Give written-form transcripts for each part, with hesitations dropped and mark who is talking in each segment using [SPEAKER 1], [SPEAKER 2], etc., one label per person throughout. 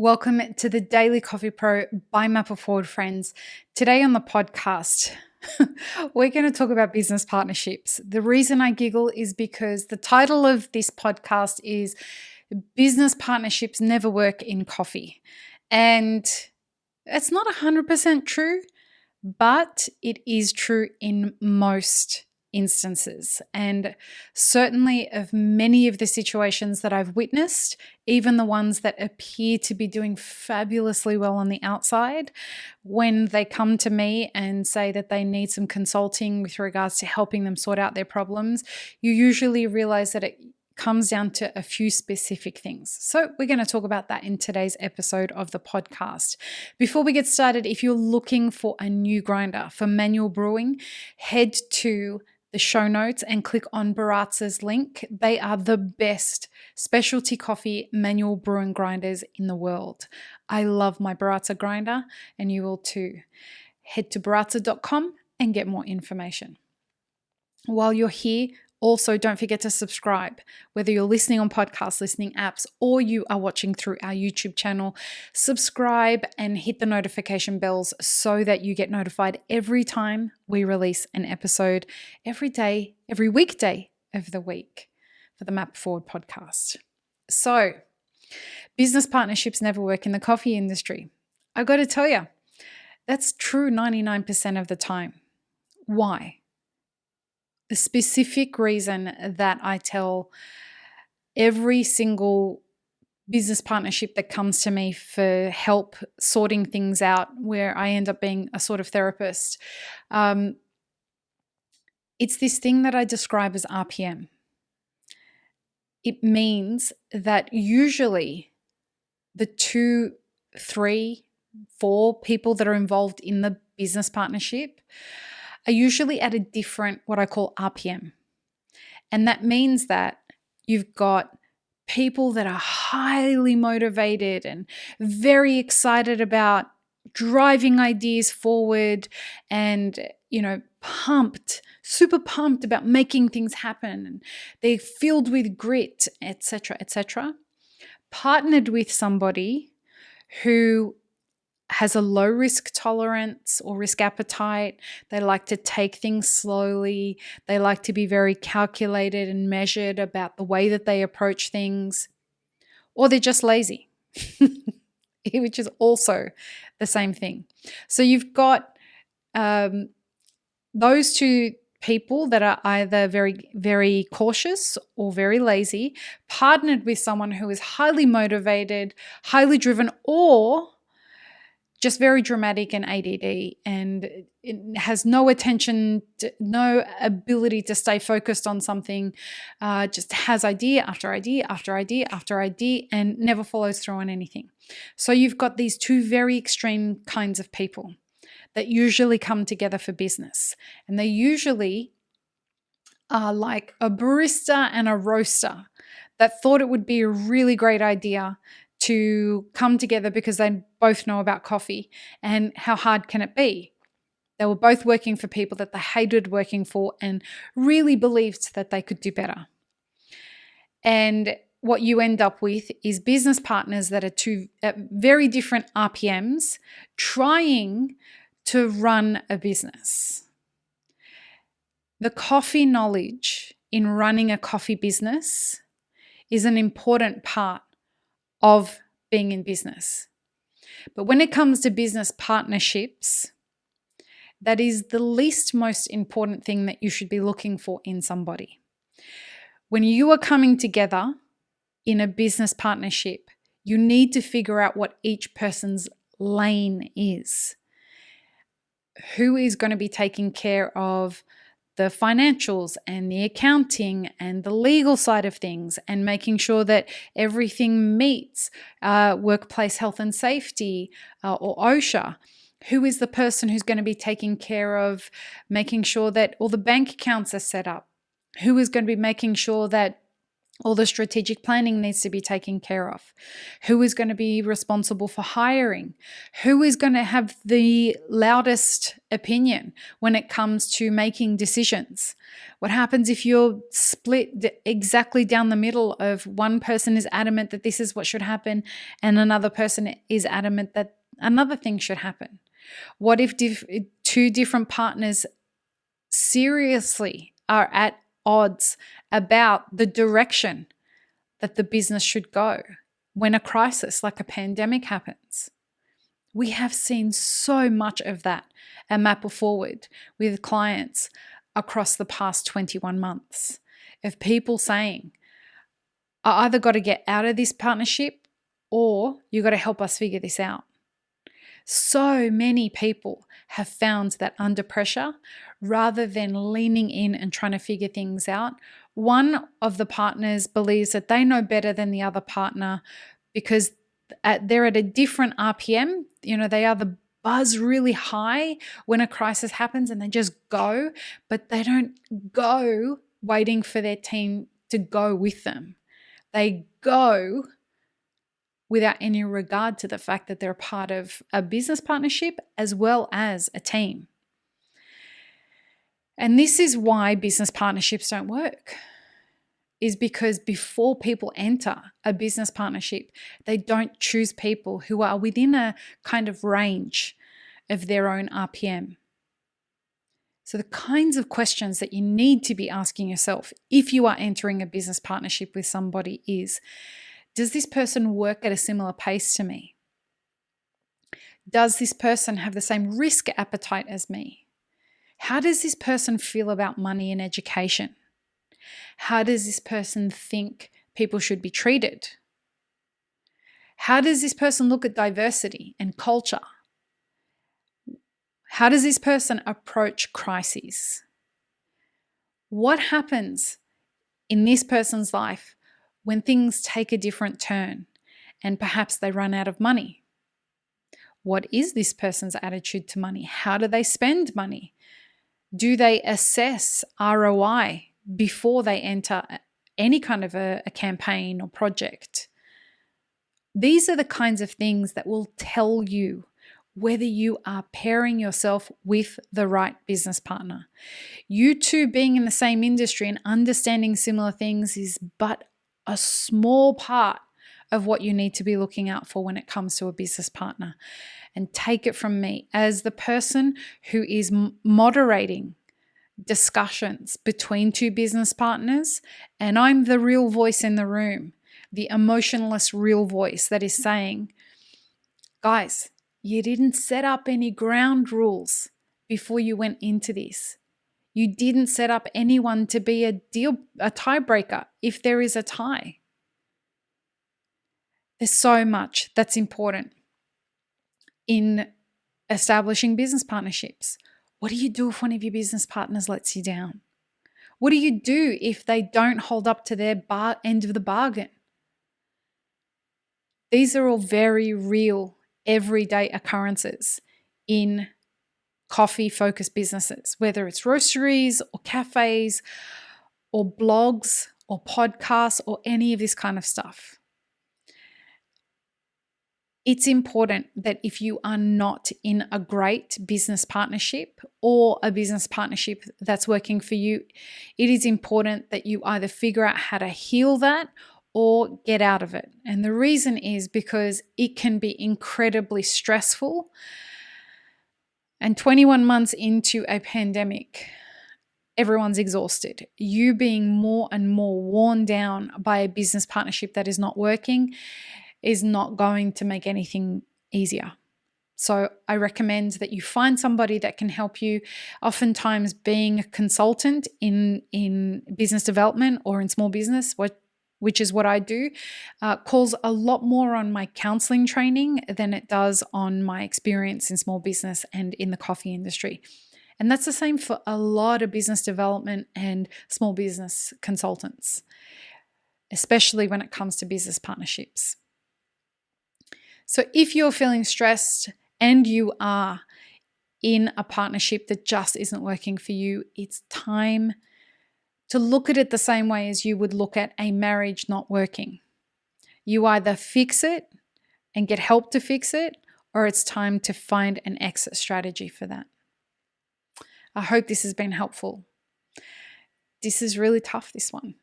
[SPEAKER 1] Welcome to the Daily Coffee Pro by Mapper Forward, friends. Today on the podcast, we're going to talk about business partnerships. The reason I giggle is because the title of this podcast is Business Partnerships Never Work in Coffee. And it's not 100% true, but it is true in most instances. And certainly of many of the situations that I've witnessed, even the ones that appear to be doing fabulously well on the outside, when they come to me and say that they need some consulting with regards to helping them sort out their problems, you usually realize that it comes down to a few specific things. So we're going to talk about that in today's episode of the podcast. Before we get started, if you're looking for a new grinder for manual brewing, head to the show notes and click on Baratza's link. They are the best specialty coffee manual brewing grinders in the world. I love my Baratza grinder and you will too. Head to baratza.com and get more information. While you're here, also, don't forget to subscribe, whether you're listening on podcast listening apps or you are watching through our YouTube channel. Subscribe and hit the notification bells so that you get notified every time we release an episode every day, every weekday of the week for the Map Forward podcast. So, business partnerships never work in the coffee industry. I got to tell you, that's true 99% of the time. Why? The specific reason that I tell every single business partnership that comes to me for help sorting things out, where I end up being a sort of therapist, it's this thing that I describe as RPM. It means that usually the 2, 3, 4 people that are involved in the business partnership are usually at a different, what I call RPM. And that means that you've got people that are highly motivated and very excited about driving ideas forward and, pumped, super pumped about making things happen. And they're filled with grit, etc., partnered with somebody who has a low risk tolerance or risk appetite. They like to take things slowly. They like to be very calculated and measured about the way that they approach things. Or they're just lazy, which is also the same thing. So you've got those two people that are either very, very cautious or very lazy, partnered with someone who is highly motivated, highly driven, or just very dramatic and ADD, and it has no attention, no ability to stay focused on something, just has idea after idea after idea after idea and never follows through on anything. So you've got these two very extreme kinds of people that usually come together for business. And they usually are like a barista and a roaster that thought it would be a really great idea to come together because they both know about coffee, and how hard can it be? They were both working for people that they hated working for and really believed that they could do better. And what you end up with is business partners that are two at very different RPMs trying to run a business. The coffee knowledge in running a coffee business is an important part of being in business. But when it comes to business partnerships, that is the least most important thing that you should be looking for in somebody. When you are coming together in a business partnership, you need to figure out what each person's lane is. Who is going to be taking care of the financials and the accounting and the legal side of things, and making sure that everything meets workplace health and safety or OSHA. Who is the person who's going to be taking care of making sure that all the bank accounts are set up? Who is going to be making sure that All the strategic planning needs to be taken care of. Who is going to be responsible for hiring? Who is going to have the loudest opinion when it comes to making decisions? What happens if you're split exactly down the middle of one person is adamant that this is what should happen and another person is adamant that another thing should happen? What if two different partners seriously are at odds about the direction that the business should go when a crisis like a pandemic happens? We have seen so much of that at Map Forward with clients across the past 21 months of people saying, I either got to get out of this partnership or you got to help us figure this out. So many people have found that under pressure, rather than leaning in and trying to figure things out, one of the partners believes that they know better than the other partner because they're at a different RPM. They are the buzz really high when a crisis happens and they just go, but they don't go waiting for their team to go with them. They go without any regard to the fact that they're part of a business partnership as well as a team. And this is why business partnerships don't work, is because before people enter a business partnership, they don't choose people who are within a kind of range of their own RPM. So the kinds of questions that you need to be asking yourself if you are entering a business partnership with somebody is, does this person work at a similar pace to me? Does this person have the same risk appetite as me? How does this person feel about money and education? How does this person think people should be treated? How does this person look at diversity and culture? How does this person approach crises? What happens in this person's life when things take a different turn and perhaps they run out of money? What is this person's attitude to money? How do they spend money? Do they assess ROI before they enter any kind of a campaign or project? These are the kinds of things that will tell you whether you are pairing yourself with the right business partner. You two being in the same industry and understanding similar things is but a small part of what you need to be looking out for when it comes to a business partner. And take it from me, as the person who is moderating discussions between two business partners, and I'm the real voice in the room, the emotionless real voice that is saying, guys, you didn't set up any ground rules before you went into this. You didn't set up anyone to be a tiebreaker if there is a tie. There's so much that's important in establishing business partnerships. What do you do if one of your business partners lets you down? What do you do if they don't hold up to their end of the bargain? These are all very real, everyday occurrences in coffee-focused businesses, whether it's roasteries or cafes or blogs or podcasts or any of this kind of stuff. It's important that if you are not in a great business partnership or a business partnership that's working for you, it is important that you either figure out how to heal that or get out of it. And the reason is because it can be incredibly stressful. And 21 months into a pandemic, everyone's exhausted. You being more and more worn down by a business partnership that is not working is not going to make anything easier. So I recommend that you find somebody that can help you. Oftentimes being a consultant in business development or in small business, which is what I do, calls a lot more on my counseling training than it does on my experience in small business and in the coffee industry. And that's the same for a lot of business development and small business consultants, especially when it comes to business partnerships. So if you're feeling stressed and you are in a partnership that just isn't working for you, it's time to look at it the same way as you would look at a marriage not working. You either fix it and get help to fix it, or it's time to find an exit strategy for that. I hope this has been helpful. This is really tough, this one,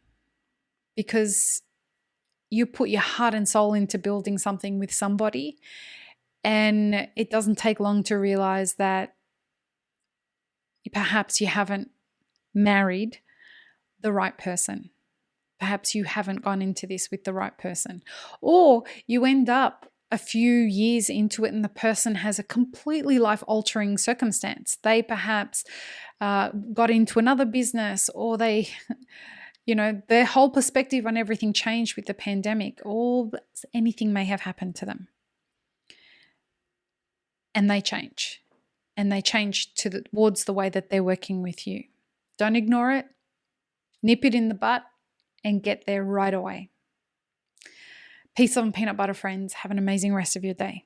[SPEAKER 1] because you put your heart and soul into building something with somebody, and it doesn't take long to realize that perhaps you haven't married the right person. Perhaps you haven't gone into this with the right person, or you end up a few years into it and the person has a completely life-altering circumstance. They perhaps got into another business, or they, their whole perspective on everything changed with the pandemic, or anything may have happened to them. And they change. And they change towards the way that they're working with you. Don't ignore it. Nip it in the butt and get there right away. Peace on peanut butter, friends. Have an amazing rest of your day.